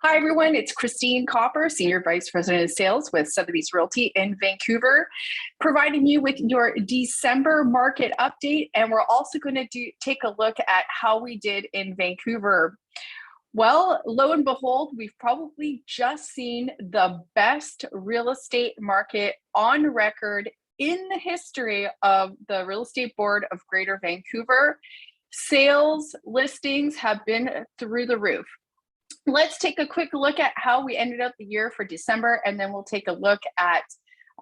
Hi, everyone. It's Christine Kopr, Senior Vice President of Sales with Sotheby's Realty in Vancouver, providing you with your December market update. And we're also going to take a look at how we did in Vancouver. Well, lo and behold, we've probably just seen the best real estate market on record in the history of the Real Estate Board of Greater Vancouver. Sales listings have been through the roof. Let's take a quick look at how we ended up the year for December, and then we'll take a look at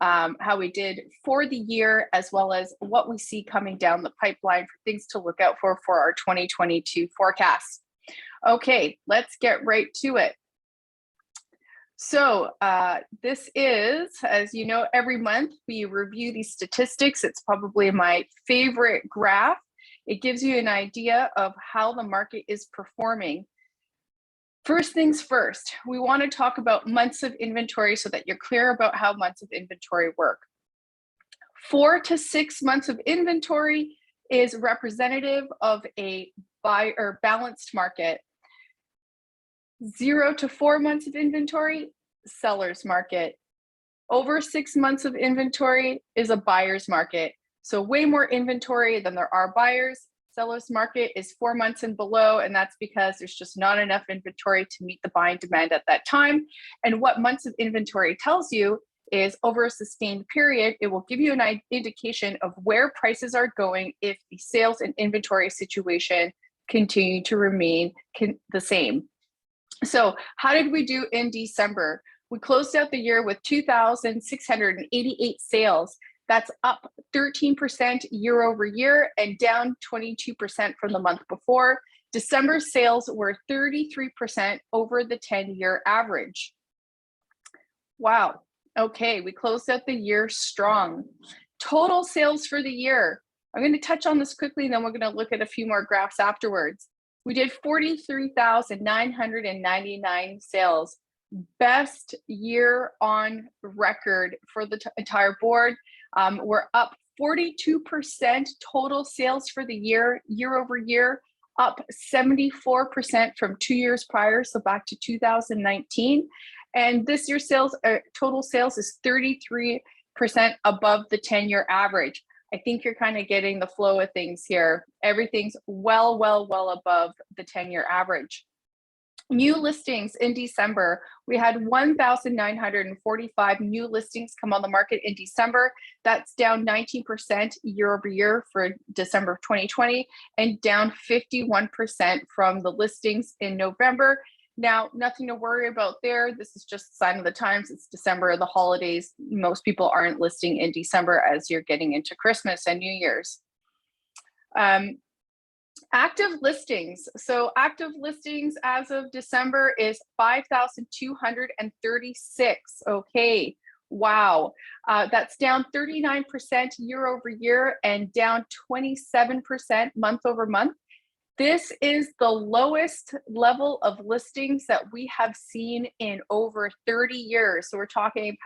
how we did for the year, as well as what we see coming down the pipeline for things to look out for our 2022 forecast. Okay, let's get right to it. So this is, as you know, every month we review these statistics. It's probably my favorite graph. It gives you an idea of how the market is performing. First things first, we want to talk about months of inventory so that you're clear about how months of inventory work. 4 to 6 months of inventory is representative of a buy or balanced market. 0 to 4 months of inventory, seller's market. Over 6 months of inventory is a buyer's market. So way more inventory than there are buyers. Seller's market is 4 months and below, and that's because there's just not enough inventory to meet the buying demand at that time. And what months of inventory tells you is over a sustained period, it will give you an indication of where prices are going if the sales and inventory situation continue to remain the same. So how did we do in December? We closed out the year with 2,688 sales. That's up 13% year over year and down 22% from the month before. December sales were 33% over the 10-year average. Wow. Okay, we closed out the year strong. Total sales for the year. I'm going to touch on this quickly, and then we're going to look at a few more graphs afterwards. We did 43,999 sales. Best year on record for the entire board. We're up 42% total sales for the year over year, up 74% from 2 years prior, so back to 2019. And this year's sales, total sales is 33% above the 10-year average. I think you're kind of getting the flow of things here. Everything's well above the 10-year average. New listings in December, we had 1,945 new listings come on the market in December. That's down 19% year over year for December of 2020 and down 51% from the listings in November. Now, nothing to worry about there. This is just a sign of the times. It's December, the holidays. Most people aren't listing in December as you're getting into Christmas and New Year's. Active listings. So active listings as of December is 5,236. Okay, wow. That's down 39% year over year and down 27% month over month. This is the lowest level of listings that we have seen in over 30 years. So we're talking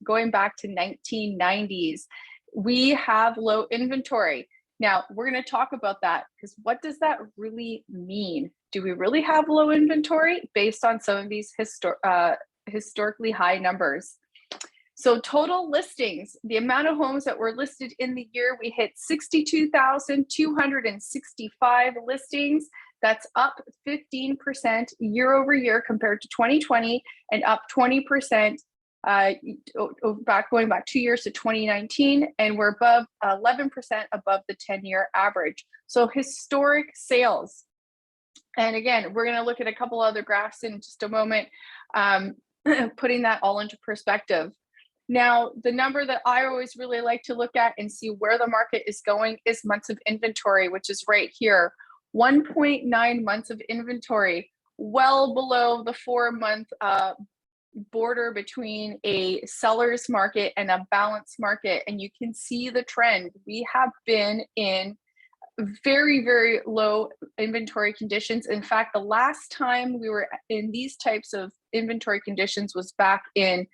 going back to 1990s. We have low inventory. Now, we're going to talk about that because what does that really mean? Do we really have low inventory based on some of these historically high numbers? So total listings, the amount of homes that were listed in the year, we hit 62,265 listings. That's up 15% year over year compared to 2020 and up 20% going back 2 years to 2019, and we're above 11% above the 10-year average. So historic sales. And again, we're going to look at a couple other graphs in just a moment, putting that all into perspective. Now, the number that I always really like to look at and see where the market is going is months of inventory, which is right here. 1.9 months of inventory, well below the 4-month border between a seller's market and a balanced market. And you can see the trend. We have been in very low inventory conditions. In fact, the last time we were in these types of inventory conditions was back in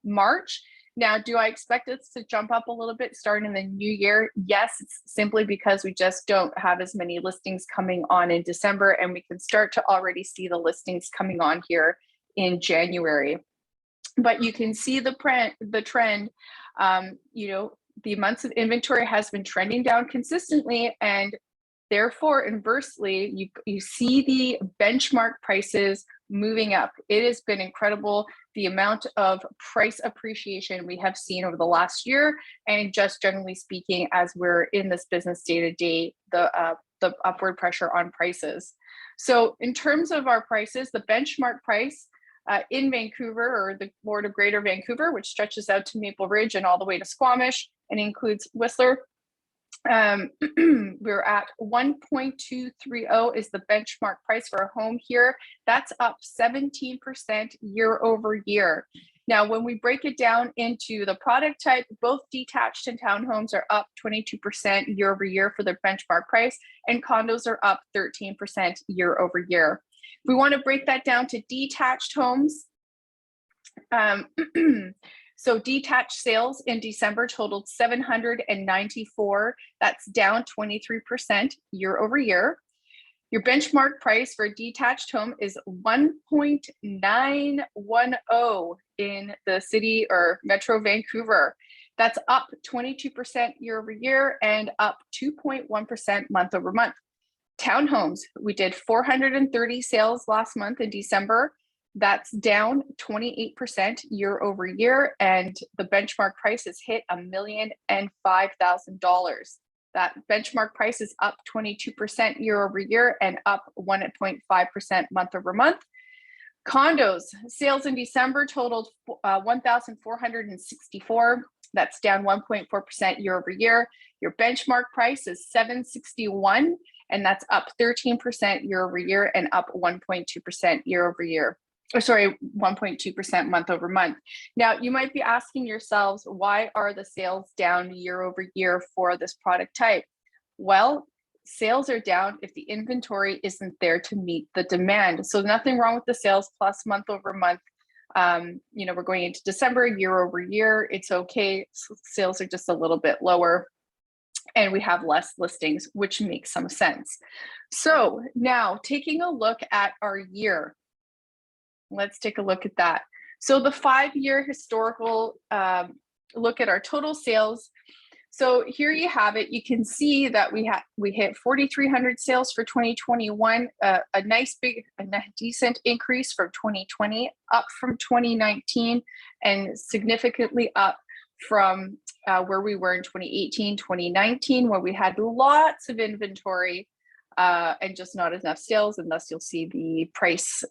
March. Now, do I expect it to jump up a little bit starting in the new year? Yes, it's simply because we just don't have as many listings coming on in December, and we can start to already see the listings coming on here in January. But you can see the trend, you know, the months of inventory has been trending down consistently, and therefore, inversely, you see the benchmark prices moving up. It has been incredible, the amount of price appreciation we have seen over the last year, and just generally speaking, as we're in this business day to day, the upward pressure on prices. So in terms of our prices, the benchmark price in Vancouver, or the Board of Greater Vancouver, which stretches out to Maple Ridge and all the way to Squamish and includes Whistler, we're at 1.230 is the benchmark price for a home here. That's up 17% year over year. Now, when we break it down into the product type, both detached and townhomes are up 22% year over year for their benchmark price, and condos are up 13% year over year. If we want to break that down to detached homes, so detached sales in December totaled 794. That's down 23% year over year. Your benchmark price for a detached home is 1.910 in the city or Metro Vancouver. That's up 22% year over year and up 2.1% month over month. Townhomes, we did 430 sales last month in December. That's down 28% year over year, and the benchmark price has hit $1,005,000. That benchmark price is up 22% year over year and up 1.5% month over month. Condos, sales in December totaled 1,464. That's down 1.4% year over year. Your benchmark price is 761, and that's up 13% year over year and up 1.2% year over year. 1.2% month over month. Now, you might be asking yourselves, why are the sales down year over year for this product type? Well, sales are down if the inventory isn't there to meet the demand. So nothing wrong with the sales plus month over month. You know, we're going into December, year over year. It's okay. Sales are just a little bit lower, and we have less listings, which makes some sense. So now taking a look at our year, let's take a look at that. So the 5-year historical look at our total sales. So here you have it. You can see that we hit 4,300 sales for 2021, a decent increase from 2020, up from 2019, and significantly up from where we were in 2018, 2019, where we had lots of inventory and just not enough sales, and thus you'll see the price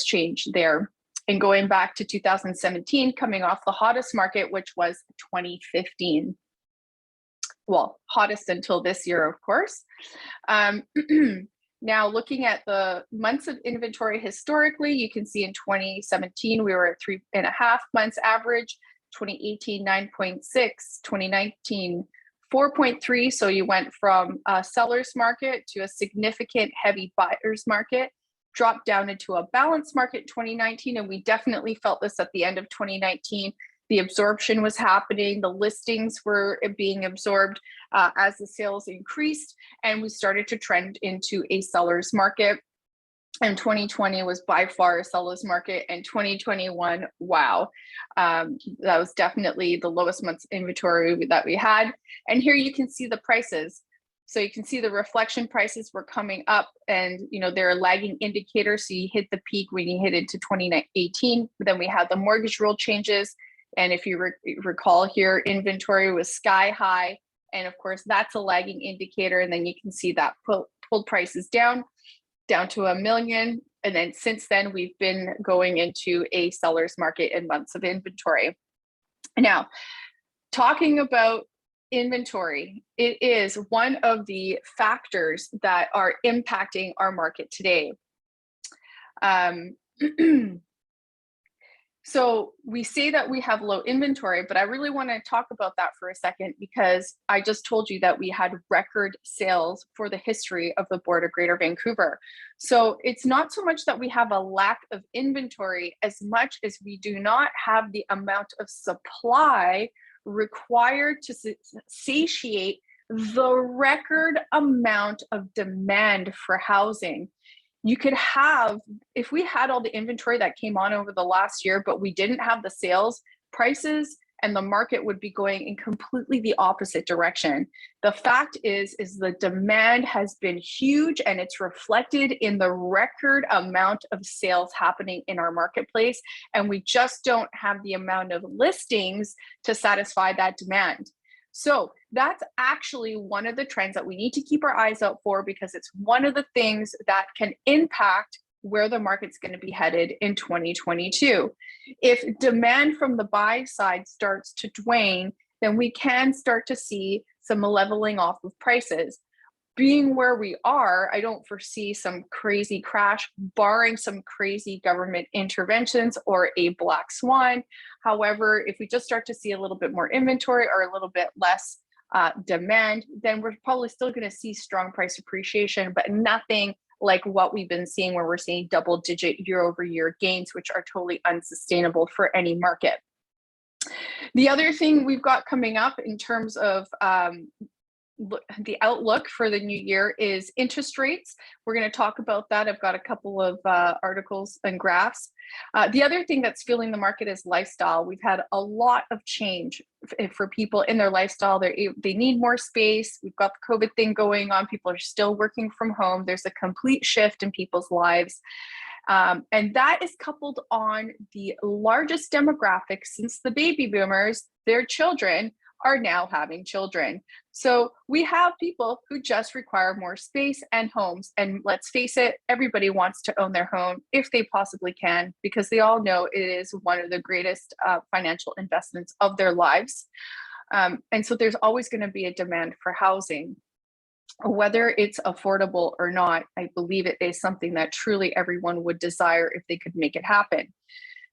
change there. And going back to 2017, coming off the hottest market, which was 2015. Well, hottest until this year, of course. Now, looking at the months of inventory historically, you can see in 2017, we were at 3.5 months average, 2018, 9.6, 2019, 4.3. So you went from a seller's market to a significant heavy buyer's market, dropped down into a balanced market in 2019. And we definitely felt this at the end of 2019. The absorption was happening, the listings were being absorbed as the sales increased, and we started to trend into a seller's market. And 2020 was by far a seller's market, and 2021, wow, that was definitely the lowest month's inventory that we had. And here you can see the prices. So you can see the reflection prices were coming up, and you know, they're a lagging indicator. So you hit the peak when you hit into 2018. Then we had the mortgage rule changes. And if you recall here, inventory was sky high. And of course, that's a lagging indicator. And then you can see that pulled prices down to $1 million. And then since then, we've been going into a seller's market in months of inventory. Now, talking about inventory, it is one of the factors that are impacting our market today. So we say that we have low inventory, but I really want to talk about that for a second, because I just told you that we had record sales for the history of the Board of Greater Vancouver. So it's not so much that we have a lack of inventory as much as we do not have the amount of supply required to satiate the record amount of demand for housing. You could have, if we had all the inventory that came on over the last year, but we didn't have the sales, prices and the market would be going in completely the opposite direction. The fact is the demand has been huge, and it's reflected in the record amount of sales happening in our marketplace. And we just don't have the amount of listings to satisfy that demand. So that's actually one of the trends that we need to keep our eyes out for, because it's one of the things that can impact where the market's going to be headed in 2022. If demand from the buy side starts to wane, then we can start to see some leveling off of prices. Being where we are, I don't foresee some crazy crash, barring some crazy government interventions or a black swan. However, if we just start to see a little bit more inventory or a little bit less demand, then we're probably still going to see strong price appreciation, but nothing like what we've been seeing, where we're seeing double-digit year-over-year gains, which are totally unsustainable for any market. The other thing we've got coming up in terms of the outlook for the new year is interest rates. We're going to talk about that. I've got a couple of articles and graphs. The other thing that's fueling the market is lifestyle. We've had a lot of change for people in their lifestyle. They need more space. We've got the COVID thing going on. People are still working from home. There's a complete shift in people's lives. And that is coupled on the largest demographic since the baby boomers. Their children are now having children. So we have people who just require more space and homes. And let's face it, everybody wants to own their home if they possibly can, because they all know it is one of the greatest financial investments of their lives. And so there's always going to be a demand for housing. Whether it's affordable or not, I believe it is something that truly everyone would desire if they could make it happen.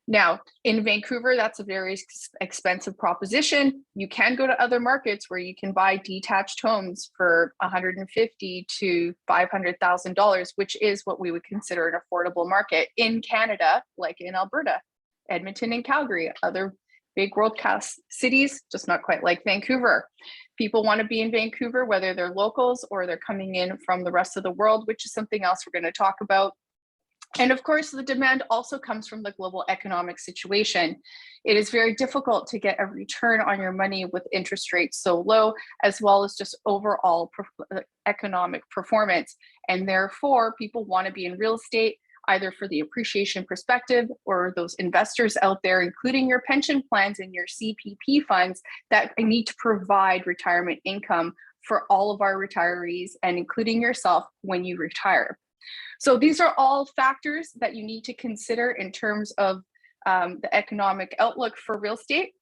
Now, in Vancouver, that's a very expensive proposition. You can go to other markets where you can buy detached homes for $150,000 to $500,000, which is what we would consider an affordable market in Canada, like in Alberta, Edmonton, and Calgary, other big world-class cities, just not quite like Vancouver. People want to be in Vancouver, whether they're locals or they're coming in from the rest of the world, which is something else we're going to talk about. And of course, the demand also comes from the global economic situation. It is very difficult to get a return on your money with interest rates so low, as well as just overall economic performance. And therefore, people want to be in real estate, either for the appreciation perspective, or those investors out there, including your pension plans and your CPP funds, that need to provide retirement income for all of our retirees, and including yourself when you retire. So these are all factors that you need to consider in terms of the economic outlook for real estate.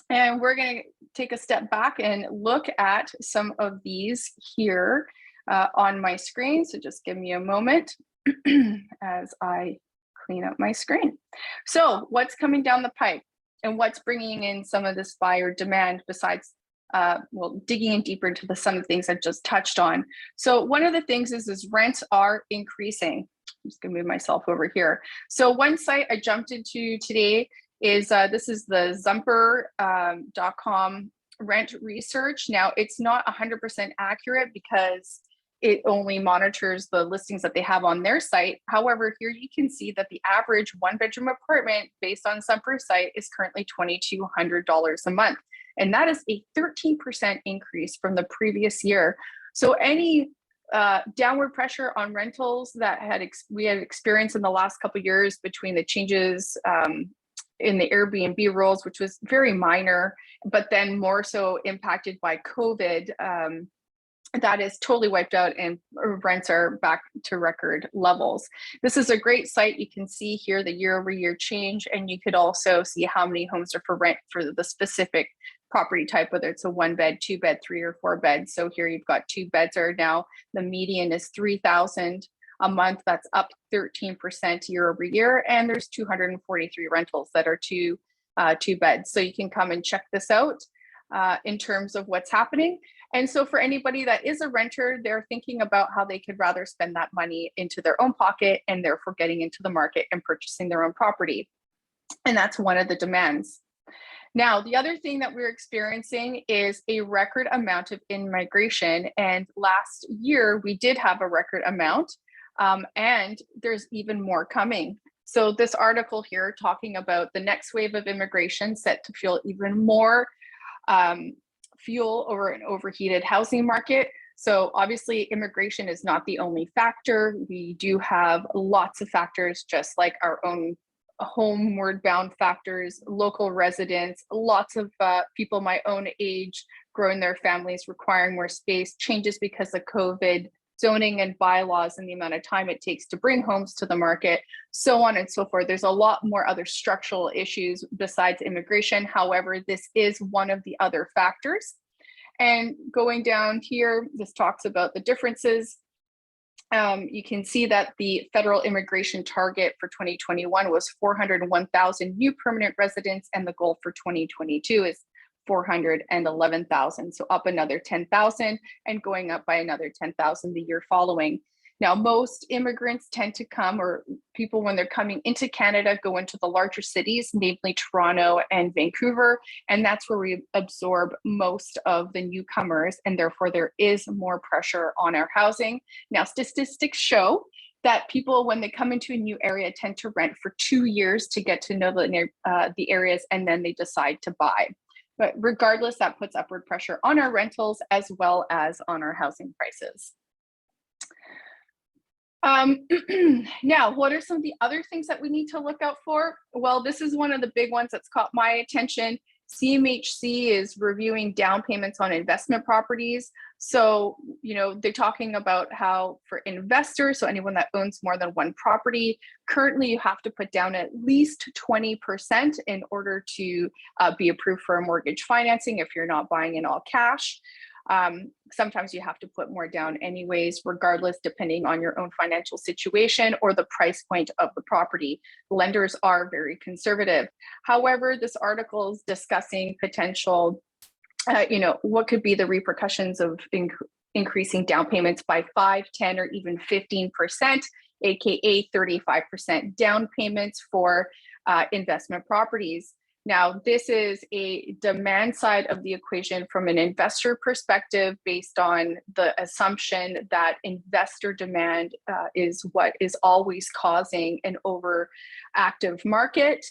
And we're going to take a step back and look at some of these here on my screen. So just give me a moment as I clean up my screen. So what's coming down the pipe, and what's bringing in some of this buyer demand besides digging in deeper into some of the things I just touched on. So one of the things is rents are increasing. I'm just gonna move myself over here. So one site I jumped into today is, this is the Zumper.com rent research. Now it's not 100% accurate because it only monitors the listings that they have on their site. However, here you can see that the average one-bedroom apartment based on Zumper's site is currently $2,200 a month. And that is a 13% increase from the previous year. So any downward pressure on rentals that we had experienced in the last couple of years between the changes in the Airbnb rules, which was very minor, but then more so impacted by COVID, that is totally wiped out, and rents are back to record levels. This is a great site. You can see here the year-over-year change, and you could also see how many homes are for rent for the specific property type, whether it's a 1-bed, 2-bed, 3 or 4 beds. So here you've got 2 beds are now, the median is $3,000 a month. That's up 13% year over year. And there's 243 rentals that are 2 beds. So you can come and check this out in terms of what's happening. And so for anybody that is a renter, they're thinking about how they could rather spend that money into their own pocket, and therefore getting into the market and purchasing their own property. And that's one of the demands. Now, the other thing that we're experiencing is a record amount of in-migration. And last year, we did have a record amount. And there's even more coming. So this article here talking about the next wave of immigration set to fuel even more fuel over an overheated housing market. So obviously immigration is not the only factor. We do have lots of factors, just like our own homeward bound factors, local residents, lots of people my own age growing their families, requiring more space, changes because of COVID, zoning and bylaws and the amount of time it takes to bring homes to the market, so on and so forth. There's a lot more other structural issues besides immigration. However, this is one of the other factors. And going down here, this talks about the differences. You can see that the federal immigration target for 2021 was 401,000 new permanent residents, and the goal for 2022 is 411,000. So up another 10,000 and going up by another 10,000 the year following. Now, most immigrants tend to come, or people when they're coming into Canada, go into the larger cities, namely Toronto and Vancouver, and that's where we absorb most of the newcomers, and therefore there is more pressure on our housing. Now, statistics show that people, when they come into a new area, tend to rent for 2 years to get to know the areas, and then they decide to buy. But regardless, that puts upward pressure on our rentals as well as on our housing prices. Now, what are some of the other things that we need to look out for? Well, this is one of the big ones that's caught my attention. CMHC is reviewing down payments on investment properties. So, they're talking about how for investors, so anyone that owns more than one property, currently you have to put down at least 20% in order to be approved for a mortgage financing if you're not buying in all cash. Sometimes you have to put more down anyways, regardless, depending on your own financial situation or the price point of the property. Lenders are very conservative. However, this article is discussing potential, what could be the repercussions of increasing down payments by 5, 10, or even 15%, aka 35% down payments for investment properties. Now, this is a demand side of the equation from an investor perspective, based on the assumption that investor demand is what is always causing an overactive market.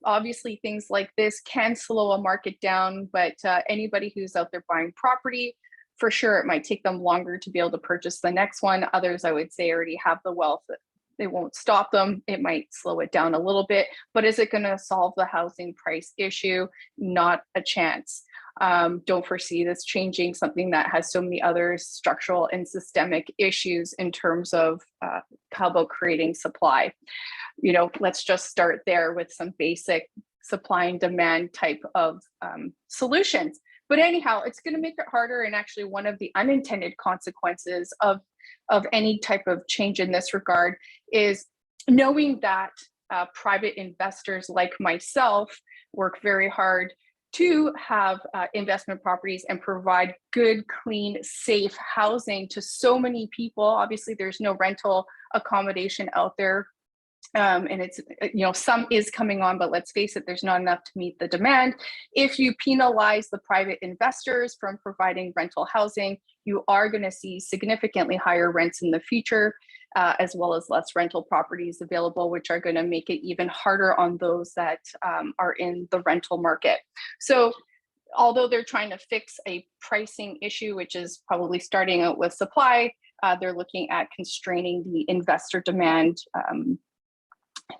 Obviously, things like this can slow a market down, but anybody who's out there buying property, for sure, it might take them longer to be able to purchase the next one. Others, I would say, already have the wealth. It won't stop them. It might slow it down a little bit, but is it going to solve the housing price issue? Not a chance. Don't foresee this changing something that has so many other structural and systemic issues in terms of how about creating supply. Let's just start there with some basic supply and demand type of solutions. But anyhow, it's going to make it harder, and actually one of the unintended consequences of any type of change in this regard is knowing that private investors like myself work very hard to have investment properties and provide good, clean, safe housing to so many people. Obviously, there's no rental accommodation out there. And it's, some is coming on, but let's face it, there's not enough to meet the demand. If you penalize the private investors from providing rental housing, you are going to see significantly higher rents in the future, as well as less rental properties available, which are going to make it even harder on those that are in the rental market. So although they're trying to fix a pricing issue, which is probably starting out with supply, they're looking at constraining the investor demand.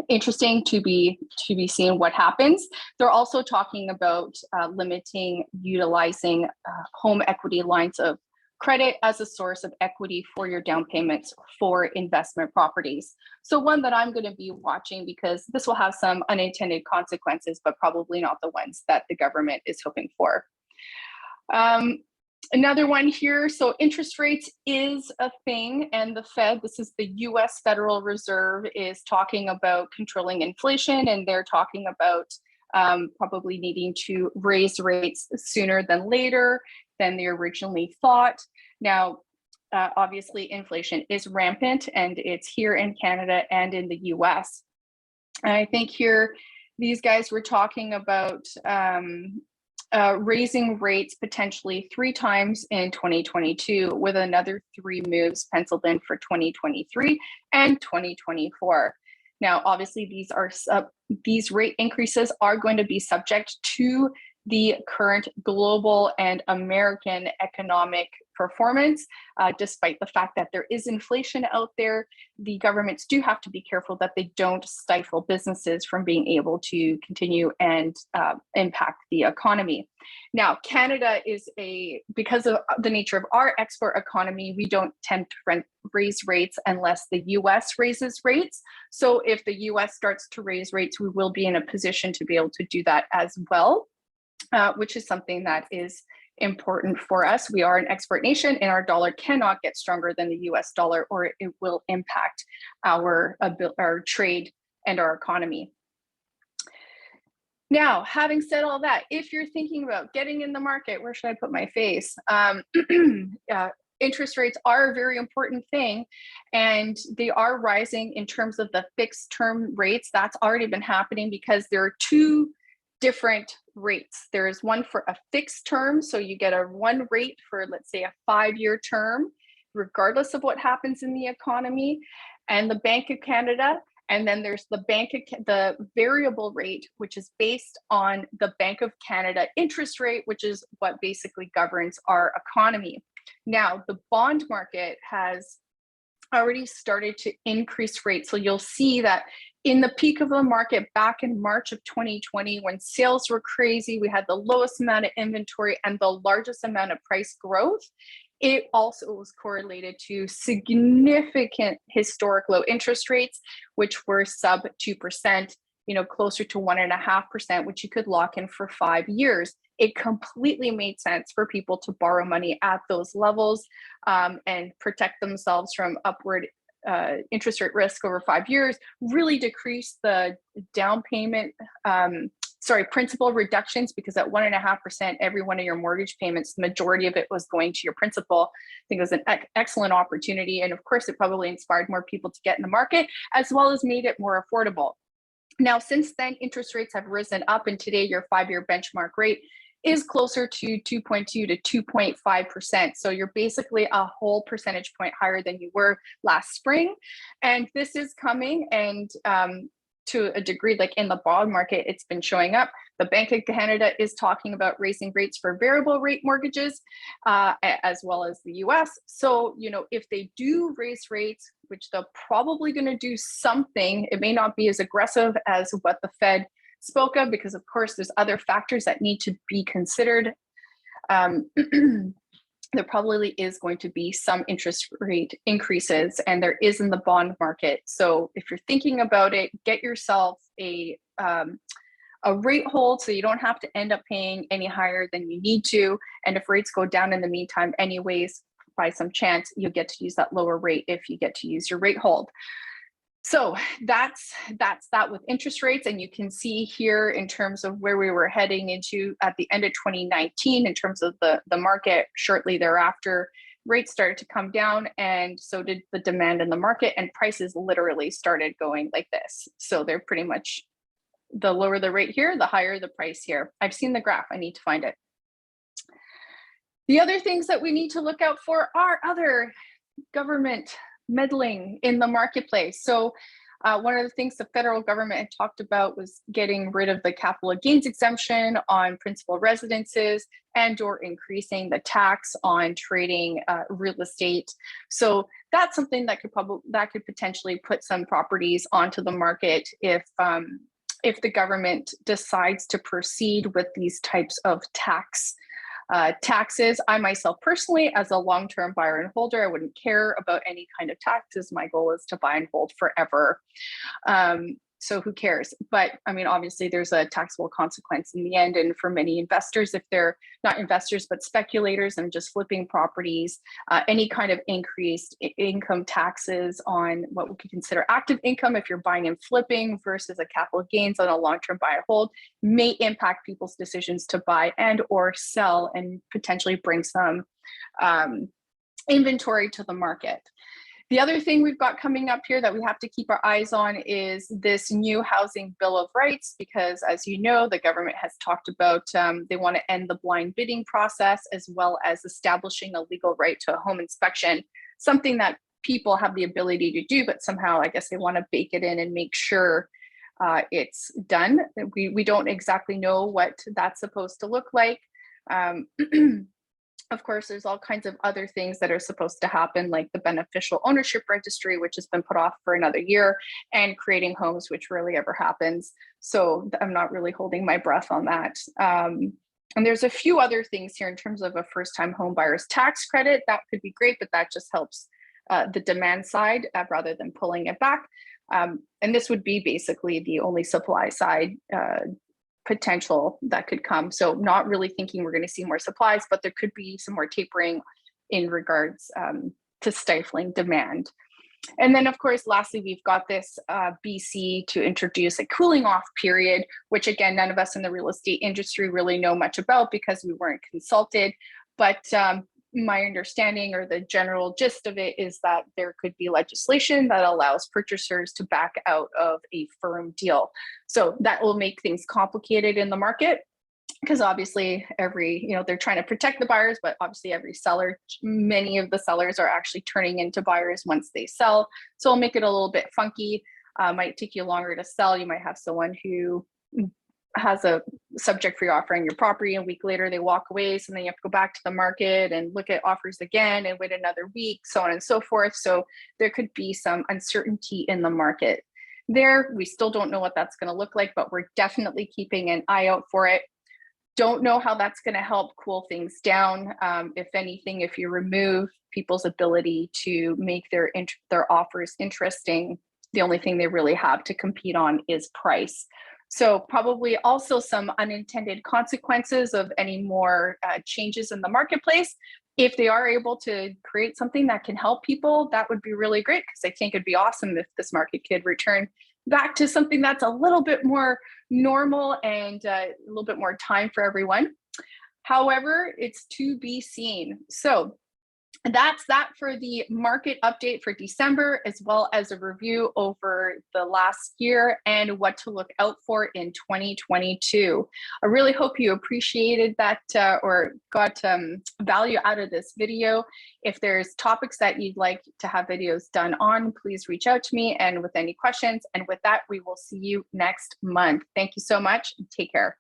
Interesting to be seen what happens. They're also talking about limiting utilizing home equity lines of credit as a source of equity for your down payments for investment properties. So one that I'm going to be watching, because this will have some unintended consequences, but probably not the ones that the government is hoping for. Another one here, so interest rates is a thing, and the Fed, this is the US Federal Reserve, is talking about controlling inflation, and they're talking about probably needing to raise rates sooner than later than they originally thought. Now, obviously inflation is rampant, and it's here in Canada and in the US. And I think here, these guys were talking about raising rates potentially 3 times in 2022, with another 3 moves penciled in for 2023 and 2024. Now, obviously, these rate increases are going to be subject to the current global and American economic performance. Despite the fact that there is inflation out there, the governments do have to be careful that they don't stifle businesses from being able to continue and impact the economy. Now, Canada is because of the nature of our export economy, we don't tend to raise rates unless the US raises rates. So if the US starts to raise rates, we will be in a position to be able to do that as well. Which is something that is important for us. We are an export nation, and our dollar cannot get stronger than the US dollar, or it will impact our trade and our economy. Now, having said all that, if you're thinking about getting in the market, where should I put my face? Interest rates are a very important thing, and they are rising in terms of the fixed term rates. That's already been happening because there are 2 different rates. There is one for a fixed term, so you get one rate for, let's say, a 5-year term, regardless of what happens in the economy, and the Bank of Canada. And then there's the variable rate, which is based on the Bank of Canada interest rate, which is what basically governs our economy. Now, the bond market has already started to increase rates. So you'll see that in the peak of the market back in March of 2020, when sales were crazy, we had the lowest amount of inventory and the largest amount of price growth. It also was correlated to significant historic low interest rates, which were sub 2%, closer to 1.5%, which you could lock in for 5 years. It completely made sense for people to borrow money at those levels and protect themselves from upward interest rate risk over 5 years, really decrease the down payment, principal reductions, because at 1.5%, every one of your mortgage payments, the majority of it was going to your principal. I think it was an excellent opportunity. And of course, it probably inspired more people to get in the market, as well as made it more affordable. Now, since then, interest rates have risen up, and today your 5-year benchmark rate is closer to 2.2 to 2.5%. So you're basically a whole percentage point higher than you were last spring. And this is coming, and to a degree, like in the bond market, it's been showing up. The Bank of Canada is talking about raising rates for variable rate mortgages, as well as the US. So, if they do raise rates, which they're probably going to do something, it may not be as aggressive as what the Fed spoke of, because of course there's other factors that need to be considered. There probably is going to be some interest rate increases, and there is in the bond market. So if you're thinking about it, get yourself a rate hold so you don't have to end up paying any higher than you need to. And if rates go down in the meantime anyways, by some chance, you'll get to use that lower rate if you get to use your rate hold. So that's that with interest rates. And you can see here in terms of where we were heading into at the end of 2019, in terms of the market. Shortly thereafter, rates started to come down, and so did the demand in the market, and prices literally started going like this. So they're pretty much, the lower the rate here, the higher the price here. I've seen the graph, I need to find it. The other things that we need to look out for are other government meddling in the marketplace. So one of the things the federal government had talked about was getting rid of the capital gains exemption on principal residences and or increasing the tax on trading real estate. So that's something that could potentially put some properties onto the market if the government decides to proceed with these types of taxes. I myself personally, as a long-term buyer and holder, I wouldn't care about any kind of taxes. My goal is to buy and hold forever. So who cares? But I mean, obviously there's a taxable consequence in the end. And for many investors, if they're not investors, but speculators and just flipping properties, any kind of increased income taxes on what we could consider active income, if you're buying and flipping versus a capital gains on a long-term buy and hold, may impact people's decisions to buy and or sell, and potentially bring some inventory to the market. The other thing we've got coming up here that we have to keep our eyes on is this new housing bill of rights, because as you know, the government has talked about they want to end the blind bidding process, as well as establishing a legal right to a home inspection, something that people have the ability to do, but somehow I guess they want to bake it in and make sure it's done. We don't exactly know what that's supposed to look like. Of course, there's all kinds of other things that are supposed to happen, like the beneficial ownership registry, which has been put off for another year, and creating homes, which rarely ever happens. So I'm not really holding my breath on that. And there's a few other things here in terms of a first-time home buyer's tax credit. That could be great, but that just helps the demand side rather than pulling it back. And this would be basically the only supply side potential that could come. So not really thinking we're going to see more supplies, but there could be some more tapering in regards to stifling demand. And then of course, lastly, we've got this BC to introduce a cooling off period, which again, none of us in the real estate industry really know much about because we weren't consulted. But my understanding, or the general gist of it, is that there could be legislation that allows purchasers to back out of a firm deal. So that will make things complicated in the market, because obviously they're trying to protect the buyers, but obviously every seller, many of the sellers are actually turning into buyers once they sell. So it'll make it a little bit funky. Might take you longer to sell. You might have someone who has a subject for your offering your property, and a week later they walk away, so then you have to go back to the market and look at offers again and wait another week, so on and so forth. So there could be some uncertainty in the market there. We still don't know what that's going to look like, but we're definitely keeping an eye out for it. Don't know how that's going to help cool things down. If anything, if you remove people's ability to make their offers interesting, the only thing they really have to compete on is price. So probably also some unintended consequences of any more changes in the marketplace. If they are able to create something that can help people, that would be really great, because I think it'd be awesome if this market could return back to something that's a little bit more normal and a little bit more time for everyone. However, it's to be seen. So that's that for the market update for December, as well as a review over the last year and what to look out for in 2022. I really hope you appreciated that or got value out of this video. If there's topics that you'd like to have videos done on, please reach out to me and with any questions. And with that, we will see you next month. Thank you so much. Take care.